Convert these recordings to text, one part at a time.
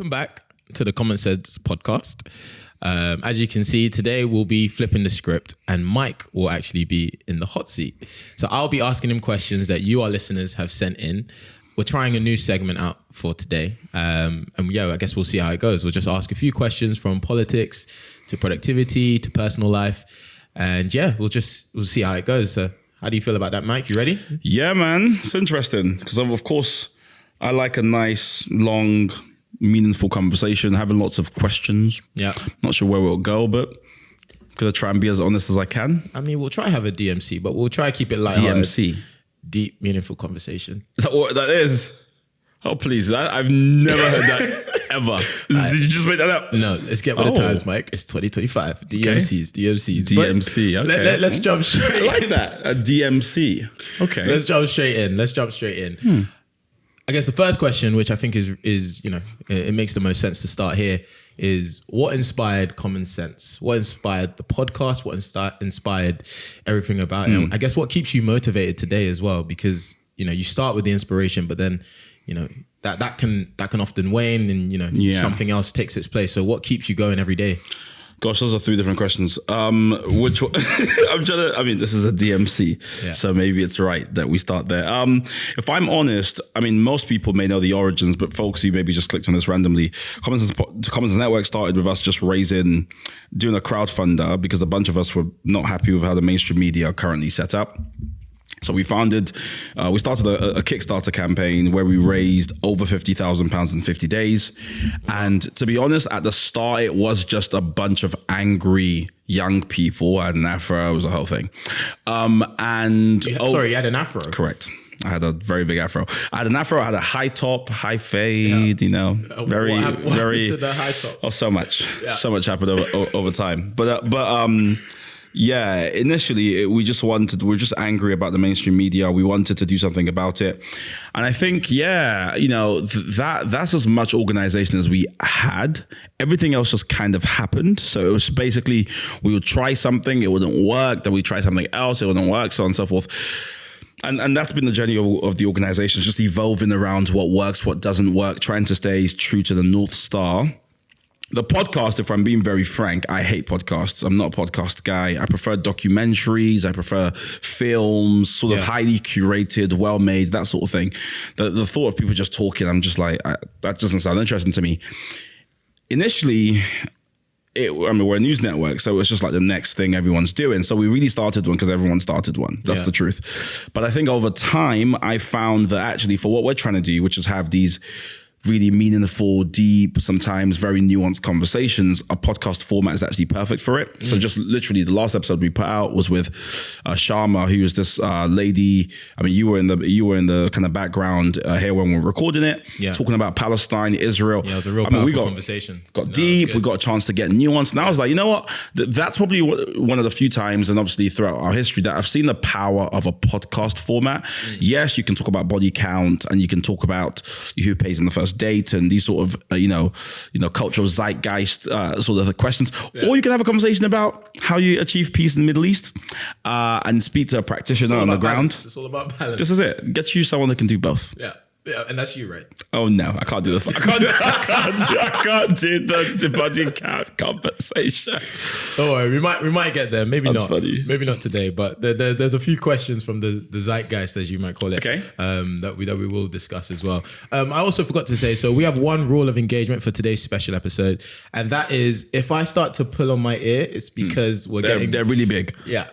Back to the Common Sense podcast. As you can see, today we'll be flipping the script and Mike will actually be in the hot seat. So I'll be asking him questions that you, our listeners, have sent in. We're trying a new segment out for today. And yeah, I guess we'll see how it goes. We'll just ask a few questions from politics to productivity to personal life. And yeah, we'll see how it goes. So how do you feel about that, Mike? You ready? Yeah, man. It's interesting because of course I like a nice, long, meaningful conversation, having lots of questions. Yeah. Not sure where we'll go, but gonna try and be as honest as I can. I mean, we'll try have a DMC, but we'll try keep it light. DMC? Deep, meaningful conversation. Is that what that is? Oh, please. I've never heard that ever. Did you just make that up? No, let's get with the times, Mike. It's 2025. DMCs. DMC, okay. Let's jump straight I like that. A DMC. Okay. Let's jump straight in. I guess the first question, which I think is it makes the most sense to start here, is what inspired Common Sense? What inspired the podcast? What inspired everything about it? I guess what keeps you motivated today as well? Because you start with the inspiration, but then that can often wane, and something else takes its place. So what keeps you going every day? Gosh, those are three different questions. Which one? This is a DMC, so maybe it's right that we start there. If I'm honest, most people may know the origins, but folks who maybe just clicked on this randomly, Common Sense Network started with us just doing a crowdfunder because a bunch of us were not happy with how the mainstream media are currently set up. So we started a Kickstarter campaign where we raised over £50,000 in 50 days. And to be honest, at the start, it was just a bunch of angry young people. I had an afro, it was a whole thing. You had an afro? Correct. I had a very big afro. I had an afro, I had a high top, high fade, what happened to the high top? Oh, so much. Yeah. So much happened over time. Yeah, initially we're just angry about the mainstream media. We wanted to do something about it. And I think, that's as much organization as we had. Everything else just kind of happened. So it was basically, we would try something, it wouldn't work. Then we try something else, it wouldn't work, so on and so forth. And that's been the journey of the organization, just evolving around what works, what doesn't work, trying to stay true to the North Star. The podcast, if I'm being very frank, I hate podcasts. I'm not a podcast guy. I prefer documentaries. I prefer films, sort of highly curated, well-made, that sort of thing. The thought of people just talking, I'm just like, that doesn't sound interesting to me. Initially, we're a news network, so it's just like the next thing everyone's doing. So we really started one because everyone started one. That's the truth. But I think over time, I found that actually for what we're trying to do, which is have these really meaningful, deep, sometimes very nuanced conversations, a podcast format is actually perfect for it. So just literally the last episode we put out was with Sharma, who was this lady. You were in the kind of background here when we were recording it, talking about Palestine, Israel. Yeah, it was a real powerful conversation. Got deep, we got a chance to get nuanced. And I was like, you know what? That's probably one of the few times, and obviously throughout our history, that I've seen the power of a podcast format. Yes, you can talk about body count and you can talk about who pays in the first date and these sort of cultural zeitgeist sort of questions, or you can have a conversation about how you achieve peace in the Middle East and speak to a practitioner on the ground. It's all about balance. This is it. Get you someone that can do both. Yeah, and that's you, right? Oh no, I can't do the. I can't do the body count conversation. Don't worry, we might get there. Maybe That's not. Funny. Maybe not today, but there's a few questions from the zeitgeist, as you might call it. Okay. That we will discuss as well. I also forgot to say, so we have one rule of engagement for today's special episode, and that is if I start to pull on my ear, it's because they're really big. Yeah.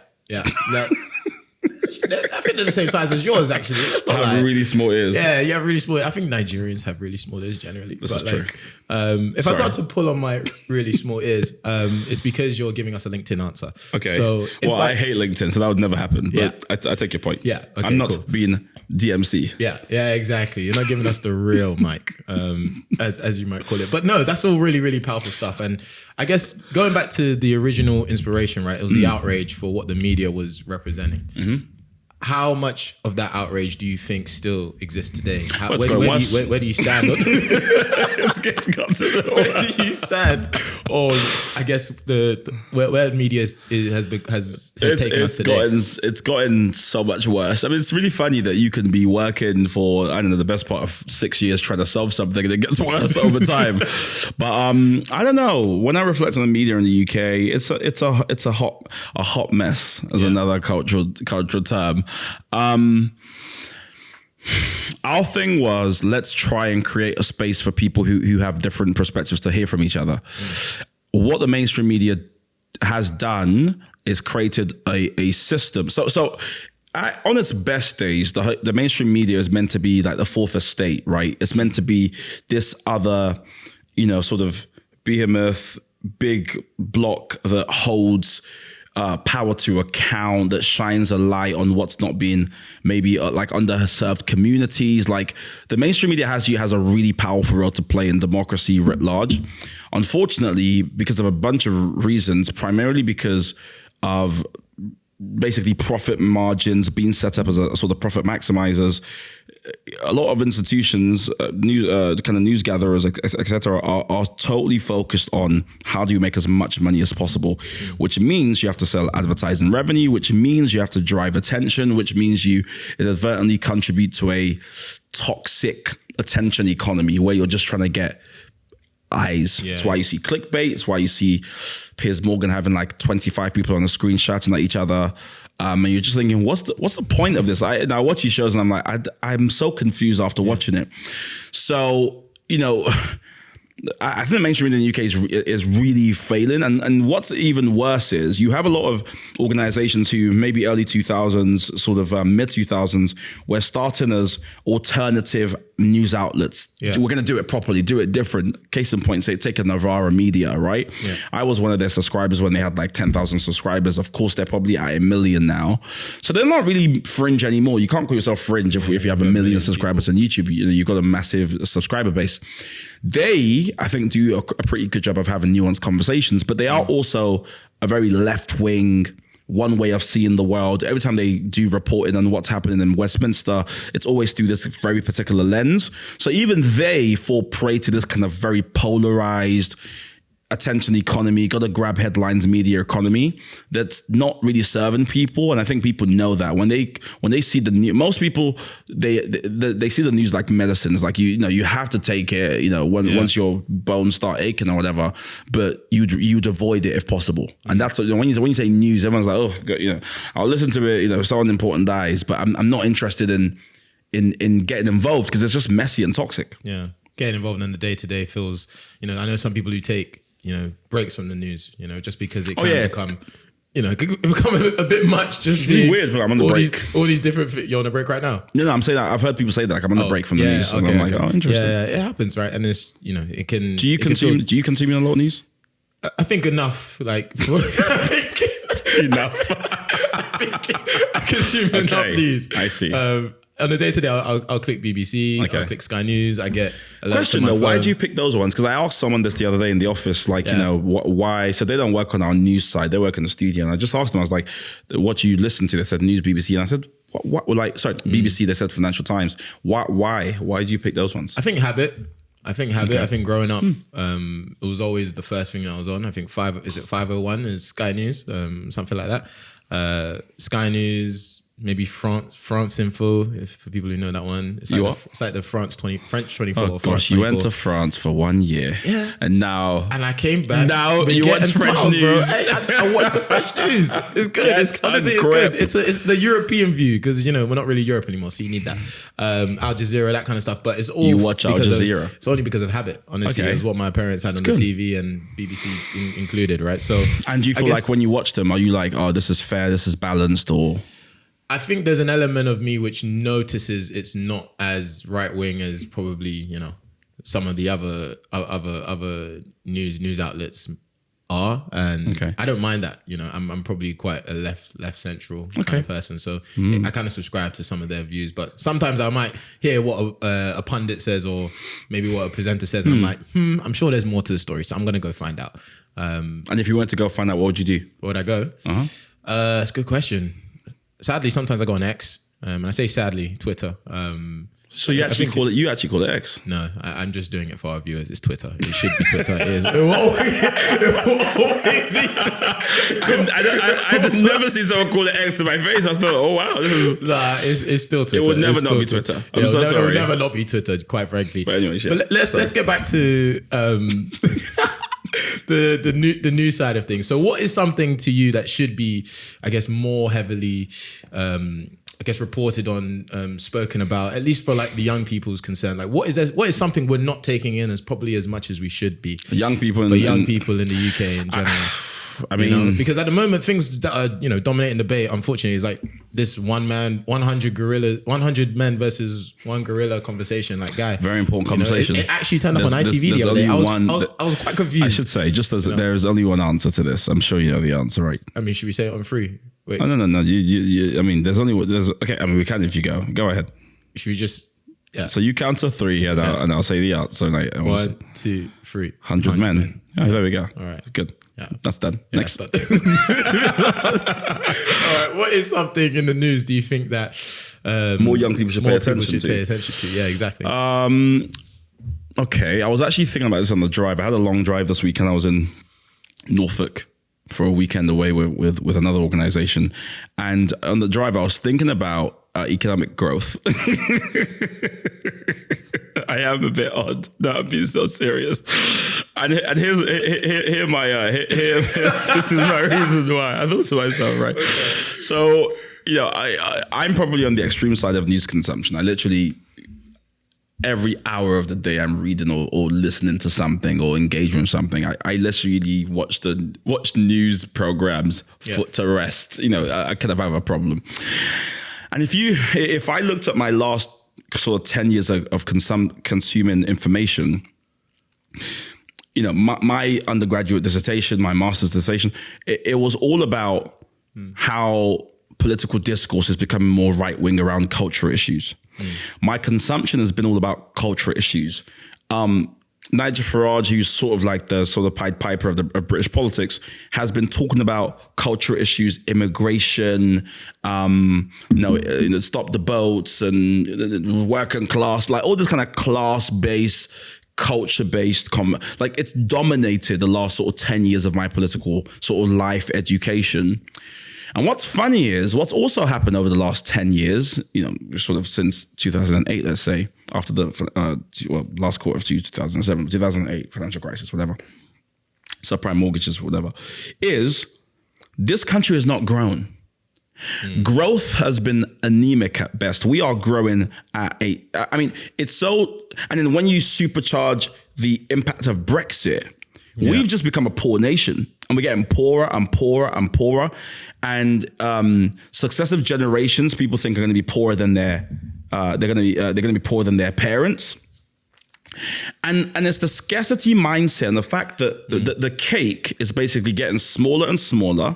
I think they're the same size as yours, actually. That's not I have really small ears. Yeah, you have really small. I think Nigerians have really small ears generally. This is true. If I start to pull on my really small ears, it's because you're giving us a LinkedIn answer. Okay. So I hate LinkedIn, so that would never happen. But I take your point. Yeah. Okay, I'm not cool. being DMC. Yeah, exactly. You're not giving us the real mic, as you might call it. But no, that's all really, really powerful stuff. And I guess going back to the original inspiration, right? It was the outrage for what the media was representing. Mm-hmm. How much of that outrage do you think still exists today? Where do you stand? Where do you stand on, I guess, where media has taken us today? It's gotten so much worse. I mean, it's really funny that you can be working for, I don't know, the best part of 6 years trying to solve something and it gets worse over time. But I don't know. When I reflect on the media in the UK, it's a hot mess, as another cultural term. Our thing was, let's try and create a space for people who have different perspectives to hear from each other. What the mainstream media has done is created a system. So on its best days, the mainstream media is meant to be like the fourth estate, right? It's meant to be this other, sort of behemoth, big block that holds power to account, that shines a light on what's not being maybe like underserved communities. Like the mainstream media has a really powerful role to play in democracy writ large. Unfortunately, because of a bunch of reasons, primarily because of basically profit margins being set up as a sort of profit maximizers, a lot of institutions, news gatherers, etc., are totally focused on how do you make as much money as possible, which means you have to sell advertising revenue, which means you have to drive attention, which means you inadvertently contribute to a toxic attention economy where you're just trying to get eyes. Yeah. It's why you see clickbait. It's why you see Piers Morgan having like 25 people on the screen shouting at each other. And you're just thinking, what's the point of this? I watch these shows and I'm like, I'm so confused after watching it. So, I think the mainstream media in the UK is really failing. And what's even worse is you have a lot of organizations who maybe early 2000s, sort of mid 2000s, were starting as alternative news outlets. Yeah. We're going to do it properly, do it different. Case in point, say, take a Novara Media, right? Yeah. I was one of their subscribers when they had like 10,000 subscribers. Of course, they're probably at 1 million now. So they're not really fringe anymore. You can't call yourself fringe if you have 1 million subscribers on YouTube. You've got a massive subscriber base. They, I think, do a pretty good job of having nuanced conversations, but they are also a very left-wing, one way of seeing the world. Every time they do reporting on what's happening in Westminster, it's always through this very particular lens. So even they fall prey to this kind of very polarized attention economy, got to grab headlines media economy that's not really serving people. And I think people know that when they see the news, most people, they see the news like medicines, like, you have to take it, once your bones start aching or whatever, but you'd avoid it if possible. And that's when you say news, everyone's like, I'll listen to it, if someone important dies, but I'm not interested in getting involved because it's just messy and toxic. Yeah. Getting involved in the day-to-day feels, I know some people who take, breaks from the news, just because it can become, it can become a bit much. Just it's weird, but I'm on the break. All these different, you're on a break right now? No, I'm saying that. I've heard people say that, like, I'm on the break from the news. Okay, and I'm like, oh, interesting. Yeah, it happens, right? And it's, it can... Do you consume a lot of news? I think enough, like... Enough. I consume enough news. I see. On the day-to-day, I'll click BBC, I'll click Sky News, I get alerts. Question though, why do you pick those ones? Because I asked someone this the other day in the office, like, why? So they don't work on our news side, they work in the studio. And I just asked them, I was like, what do you listen to? They said News, BBC. And I said, what? BBC, they said Financial Times. Why do you pick those ones? I think habit. I think growing up, it was always the first thing I was on. I think 501 is Sky News, something like that. Sky News, maybe France Info, for people who know that one. It's like the French 24. Oh gosh, you went to France for 1 year. Yeah. And I came back. Now you watch French news. Bro. I watched the French news. It's good. Honestly, it's good. It's the European view, because, we're not really Europe anymore, so you need that. Al Jazeera, that kind of stuff. But it's all... You watch Al Jazeera? It's only because of habit, honestly. Okay. It's what my parents had on the TV, and BBC included, right? So... And do you feel like when you watch them, are you like, oh, this is fair, this is balanced, or... I think there's an element of me which notices it's not as right wing as probably, you know, some of the other news outlets are, and I don't mind that. You know, I'm probably quite a left central kind of person, so I kind of subscribe to some of their views. But sometimes I might hear what a pundit says, or maybe what a presenter says, and I'm like, I'm sure there's more to the story, so I'm gonna go find out. And if you went to go find out, what would you do? Where would I go? That's a good question. Sadly, sometimes I go on X, and I say sadly, Twitter. So you actually call it X? No, I'm just doing it for our viewers. It's Twitter. It should be Twitter. It is. It will always be Twitter. I've never seen someone call it X to my face. I was like, oh wow, this is... Nah, it's still Twitter. It would never not be Twitter. I'm so sorry. It would never not be Twitter, quite frankly. But anyway, but let's get back to the new side of things. So what is something to you that should be, I guess, more heavily reported on, spoken about, at least for like the young people's concern? Like what is something we're not taking in as probably as much as we should be? Young people in the UK in general. I mean, because at the moment things that are, you know, dominating debate, unfortunately, is like this 100 men versus one gorilla conversation. Like, guy, very important conversation. It actually turned up on ITV the other day. I was quite confused. I should say, just as there is only one answer to this. I'm sure you know the answer, right? I mean, should we say it on free? Wait. Oh, no. You, I mean, there's okay. I mean, we can if you go. Go ahead. Should we just? Yeah. So you count to three, and I'll say the answer. So like 1, 2, 3. 100 men. Yeah, there we go. All right. Good. Yeah, that's done. Yeah, Next. That's done. All right. What is something in the news do you think that more young people should pay attention to? Yeah, exactly. Okay, I was actually thinking about this on the drive. I had a long drive this weekend. I was in Norfolk for a weekend away with another organization, and on the drive, I was thinking about economic growth. I am a bit odd. No, I'm being so serious. And here's this is my reason why. I thought to myself, right? Okay. So, you know, I'm probably on the extreme side of news consumption. I literally, every hour of the day I'm reading or listening to something or engaging with something. I literally watch news programs foot to rest. You know, I kind of have a problem. And if I looked at my last sort of 10 years of consuming information, you know, my undergraduate dissertation, my master's dissertation, it was all about how political discourse is becoming more right-wing around culture issues. My consumption has been all about culture issues. Nigel Farage, who's sort of like the sort of Pied Piper of British politics, has been talking about culture issues, immigration, stop the boats and working class, like all this kind of class-based, culture-based like it's dominated the last sort of 10 years of my political sort of life education. And what's funny is what's also happened over the last 10 years, you know, sort of since 2008, let's say, after the last quarter of 2008 financial crisis, whatever, subprime mortgages, whatever, is this country has not grown. Growth has been anemic at best. We are growing at it's so, and then when you supercharge the impact of Brexit, we've just become a poor nation. And we're getting poorer and poorer and poorer. And successive generations, people think are going to be poorer than they're going to be poorer than their parents. And it's the scarcity mindset and the fact that the cake is basically getting smaller and smaller.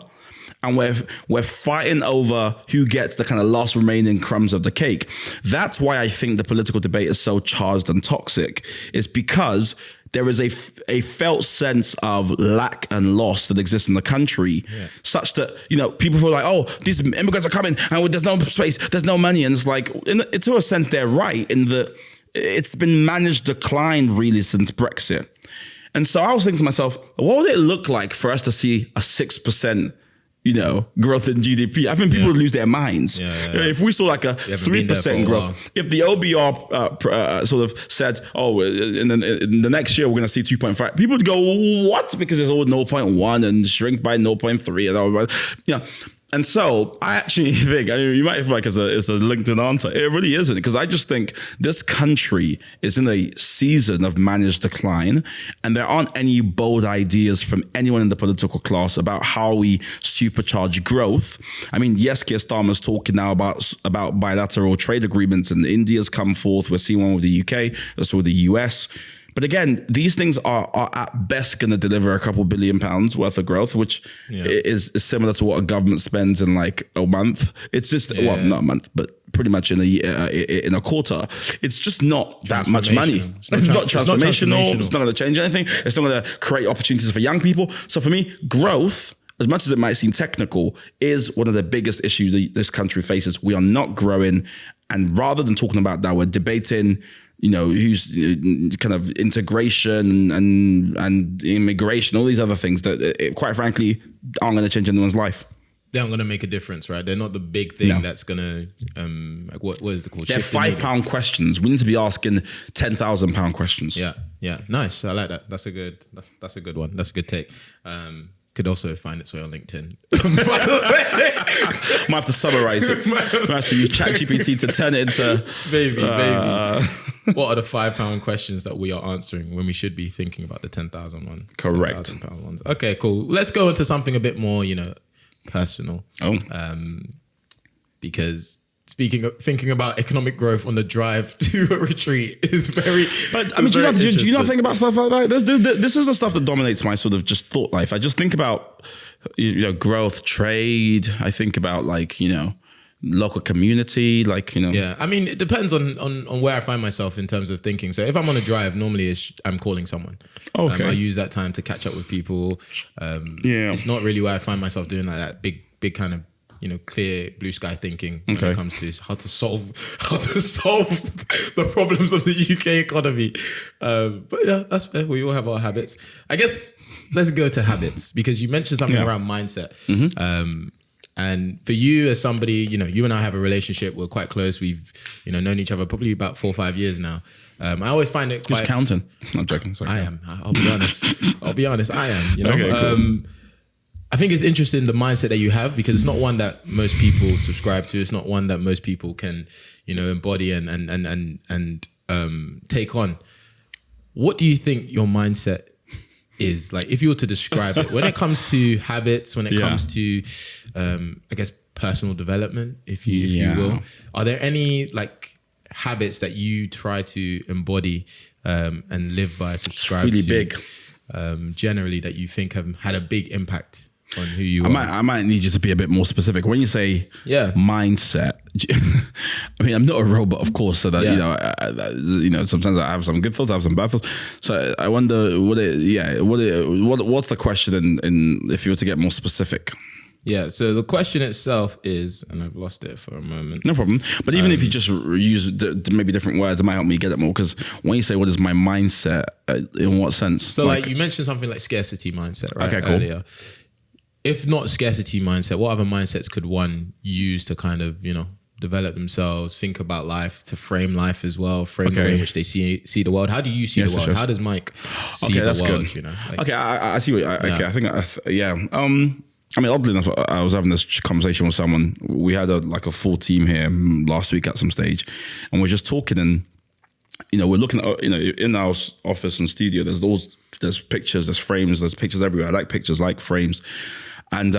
And we're fighting over who gets the kind of last remaining crumbs of the cake. That's why I think the political debate is so charged and toxic. It's because there is a felt sense of lack and loss that exists in the country, such that, you know, people feel like, oh, these immigrants are coming and there's no space, there's no money. And it's like, to a sense, they're right in that it's been managed decline really since Brexit. And so I was thinking to myself, what would it look like for us to see a 6%, you know, growth in GDP? I think people would lose their minds. If we saw like a 3% growth, if the OBR sort of said, oh, in the next year, we're going to see 2.5, people would go, what? Because there's all 0.1 and shrink by 0.3 and all. Yeah. And so I actually think, I mean, you might feel like it's a LinkedIn answer. It really isn't, because I just think this country is in a season of managed decline, and there aren't any bold ideas from anyone in the political class about how we supercharge growth. I mean, yes, Keir Starmer's talking now about bilateral trade agreements, and India's come forth. We're seeing one with the UK, also with the US. But again, these things are at best going to deliver a couple £1 billion worth of growth, which is similar to what a government spends in like a month. It's just, well, not a month, but pretty much in a quarter. It's just not that much money. It's not transformational. It's not going to change anything. It's not going to create opportunities for young people. So for me, growth, as much as it might seem technical, is one of the biggest issues that this country faces. We are not growing. And rather than talking about that, we're debating, who's kind of integration and immigration, all these other things that, quite frankly, aren't going to change anyone's life. They aren't going to make a difference, right? They're not the big thing that's going to, what is it called? They're £5 questions. We need to be asking £10,000 questions. Yeah. Nice. I like that. That's a good one. That's a good take. Could also find its way on LinkedIn. By the way, might have to summarize it. Might have to use ChatGPT to turn it into baby. What are the £5 questions that we are answering when we should be thinking about the 10,000 one? Correct. 10,000 ones. Okay, cool. Let's go into something a bit more, personal. Because thinking about economic growth on the drive to a retreat is very. But I mean, do you not think about stuff like that? This is the stuff that dominates my sort of just thought life. I just think about growth, trade. I think about local community, Yeah, I mean, it depends on where I find myself in terms of thinking. So if I'm on a drive, normally I'm calling someone. Okay. I use that time to catch up with people. It's not really where I find myself doing that big kind of clear blue sky thinking when it comes to how to solve the problems of the UK economy. But yeah, that's fair. We all have our habits. I guess let's go to habits, because you mentioned something around mindset. Mm-hmm. And for you as somebody, you and I have a relationship. We're quite close. We've known each other probably about 4 or 5 years now. I always find it quite. Who's counting? I'm joking. Sorry. I am. I'll be honest. I am. Okay, cool. I think it's interesting the mindset that you have, because it's not one that most people subscribe to. It's not one that most people can, embody and take on. What do you think your mindset is? Like, if you were to describe it, when it comes to habits, when it comes to, I guess, personal development, if you will, are there any habits that you try to embody and live by, subscribe really to? Big. Generally, that you think have had a big impact on who you are? I might need you to be a bit more specific. When you say mindset, I mean, I'm not a robot, of course, so that, sometimes I have some good thoughts, I have some bad thoughts. So I wonder what's the question in if you were to get more specific? Yeah, so the question itself is, and I've lost it for a moment. No problem. But even if you just use maybe different words, it might help me get it more. Because when you say, what is my mindset, in what sense? So you mentioned something like scarcity mindset, right? Okay, cool. Earlier. If not scarcity mindset, what other mindsets could one use to kind of, develop themselves, think about life, to frame life as well, frame the way in which they see the world? How do you see the world? How does Mike see the world? Good. I see what I think. I mean, oddly enough, I was having this conversation with someone. We had a full team here last week at some stage, and we're just talking, and we're looking at in our office and studio. There's pictures, there's frames, there's pictures everywhere. I like pictures, like frames, and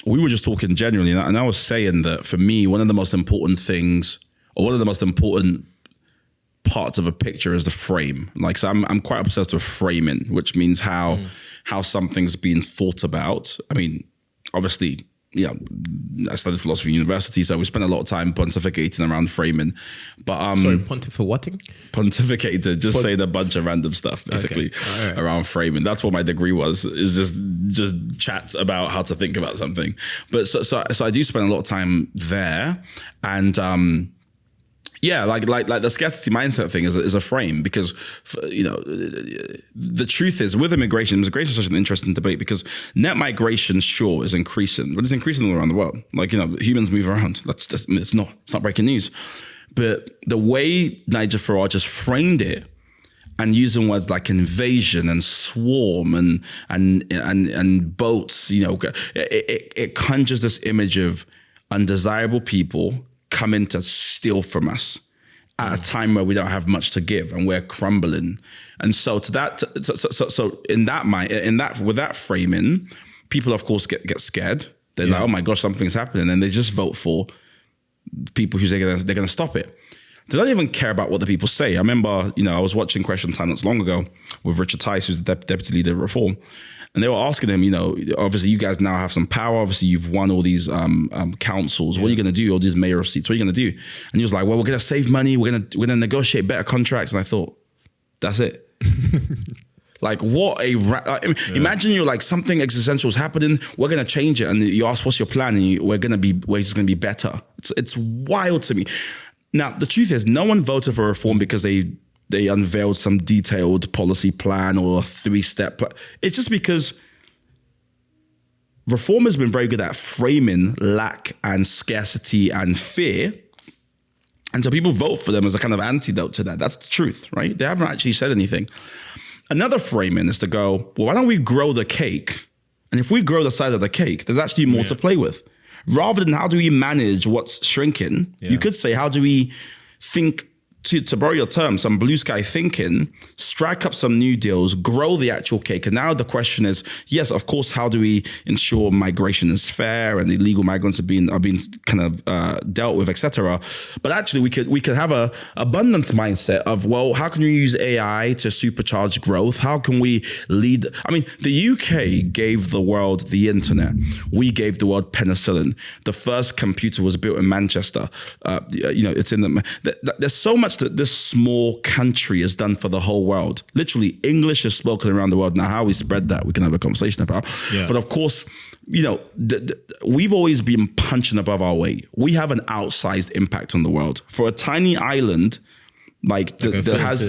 we were just talking generally, and I was saying that for me, one of the most important things, or one of the most important parts of a picture is the frame. So I'm quite obsessed with framing, which means how something's being thought about. I mean, obviously, I studied philosophy at university, so we spent a lot of time pontificating around framing. But sorry, pontificating? Pontificated, just saying a bunch of random stuff, basically, around framing. That's what my degree was, is just chats about how to think about something. But so I do spend a lot of time there, and like the scarcity mindset thing is a frame, because the truth is, with immigration is such an interesting debate, because net migration sure is increasing, but it's increasing all around the world. Humans move around. It's not breaking news. But the way Nigel Farage just framed it, and using words like invasion and swarm and boats, it conjures this image of undesirable people coming to steal from us at a time where we don't have much to give and we're crumbling. And so with that framing, people of course get scared. They're like, oh my gosh, something's happening, and they just vote for people who they're gonna stop it. They don't even care about what the people say. I remember, I was watching Question Time not so long ago with Richard Tice, who's the deputy leader of Reform, and they were asking him, obviously you guys now have some power. Obviously you've won all these councils. What are you going to do? All these mayoral seats. What are you going to do? And he was like, well, we're going to save money. We're going to negotiate better contracts. And I thought, that's it. Like imagine you're like, something existential is happening. We're going to change it. And you ask, what's your plan? And we're just going to be better. It's wild to me. Now, the truth is no one voted for Reform because they unveiled some detailed policy plan or a 3-step plan. It's just because Reform has been very good at framing lack and scarcity and fear. And so people vote for them as a kind of antidote to that. That's the truth, right? They haven't actually said anything. Another framing is to go, well, why don't we grow the cake? And if we grow the size of the cake, there's actually more to play with. Rather than how do we manage what's shrinking, you could say, how do we think, to borrow your term, some blue sky thinking, strike up some new deals, grow the actual cake. And now the question is, yes, of course, how do we ensure migration is fair and illegal migrants are being kind of dealt with, etc. But actually, we could have a abundance mindset of, well, how can we use AI to supercharge growth? How can we lead? I mean, the UK gave the world the internet. We gave the world penicillin. The first computer was built in Manchester. It's in the. There's so much that this small country has done for the whole world. Literally, English is spoken around the world. Now, how we spread that, we can have a conversation about. Yeah. But of course, we've always been punching above our weight. We have an outsized impact on the world. For a tiny island that has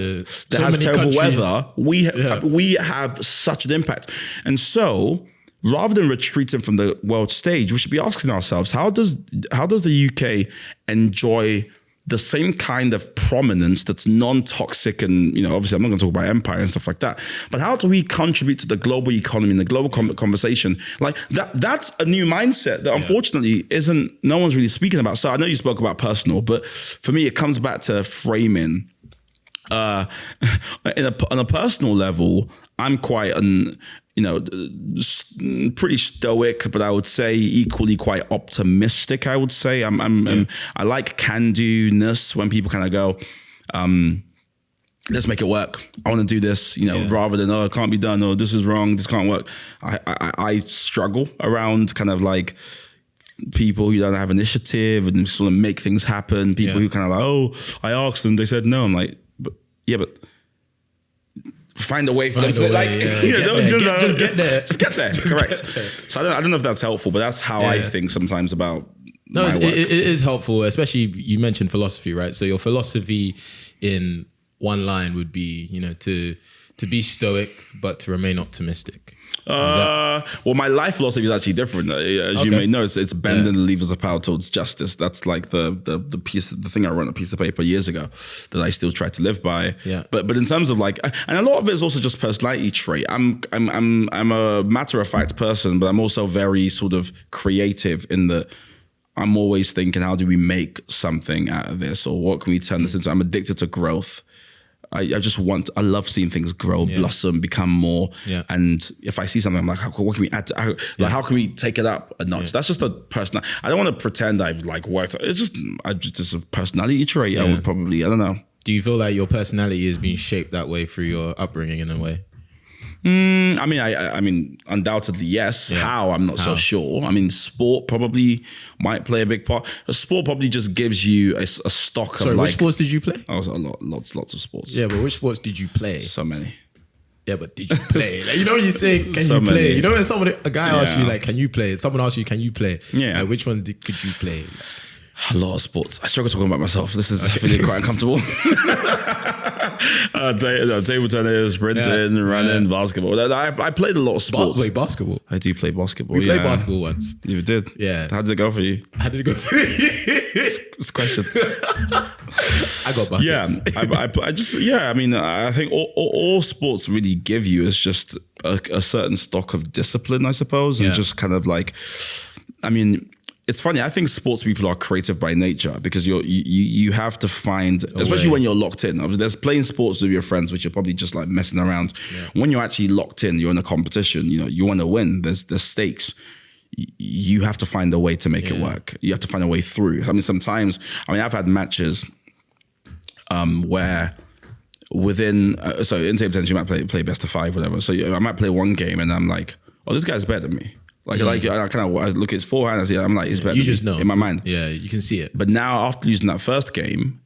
terrible weather, we have such an impact. And so, rather than retreating from the world stage, we should be asking ourselves, how does the UK enjoy the same kind of prominence that's non-toxic, and obviously I'm not going to talk about empire and stuff like that, but how do we contribute to the global economy and the global conversation? Like that's a new mindset that unfortunately no one's really speaking about. So I know you spoke about personal, but for me it comes back to framing. On a personal level, I'm quite pretty stoic, but I would say equally quite optimistic. I would say I like can-do-ness when people kind of go, let's make it work. I want to do this, rather than, it can't be done, or this is wrong, this can't work. I struggle around kind of like people who don't have initiative and sort of make things happen. People who kind of like, I asked them, they said no. I'm like, but find a way for them to just get there. Just get there. Correct. So I don't know if that's helpful, but that's how I think sometimes about my work. It is helpful, especially you mentioned philosophy, right? So your philosophy in one line would be, to be stoic, but to remain optimistic. Well, my life philosophy is actually different. As you may know, it's bending the levers of power towards justice. That's like the thing I wrote on a piece of paper years ago that I still try to live by. Yeah. But in terms of and a lot of it is also just personality trait. I'm a matter of fact person, but I'm also very sort of creative in that I'm always thinking, how do we make something out of this, or what can we turn this into? I'm addicted to growth. I love seeing things grow, blossom, become more. Yeah. And if I see something, I'm like, what can we add to, how can we take it up a notch? Yeah. That's just a personal, I don't want to pretend I've worked. It's just a personality trait. Yeah. I would probably, I don't know. Do you feel like your personality is being shaped that way through your upbringing in a way? I mean, undoubtedly, yes. Yeah. How? I'm not so sure. I mean, sport probably might play a big part. Sport probably just gives you a stock of Sorry, which sports did you play? Oh, lots of sports. Yeah, but which sports did you play? So many. Yeah, but did you play? You say, can so you play? Many. When a guy asks you, can you play? Someone asks you, can you play? Yeah. Which ones could you play? A lot of sports. I struggle talking about myself. This is feeling quite uncomfortable. Table tennis, sprinting, running, basketball. I played a lot of sports. Wait, basketball? I do play basketball. We played basketball once. You did? Yeah. How did it go for you? How did it go for you? It's a question. I got buckets. I mean, I think all sports really give you is just a certain stock of discipline, I suppose, and just kind of like, I mean, it's funny. I think sports people are creative by nature because you have to find, especially when you're locked in. There's playing sports with your friends, which you're probably just like messing around. Yeah. When you're actually locked in, you're in a competition. You know, you want to win. There's stakes. You have to find a way to make it work. You have to find a way through. I mean, sometimes, I've had matches where within, so in table tennis, you might play best of 5, whatever. So I might play one game and I'm like, oh, this guy's better than me. I look at his forehand and I'm like, he's better. You just know in my mind. Yeah, you can see it. But now after losing that first game,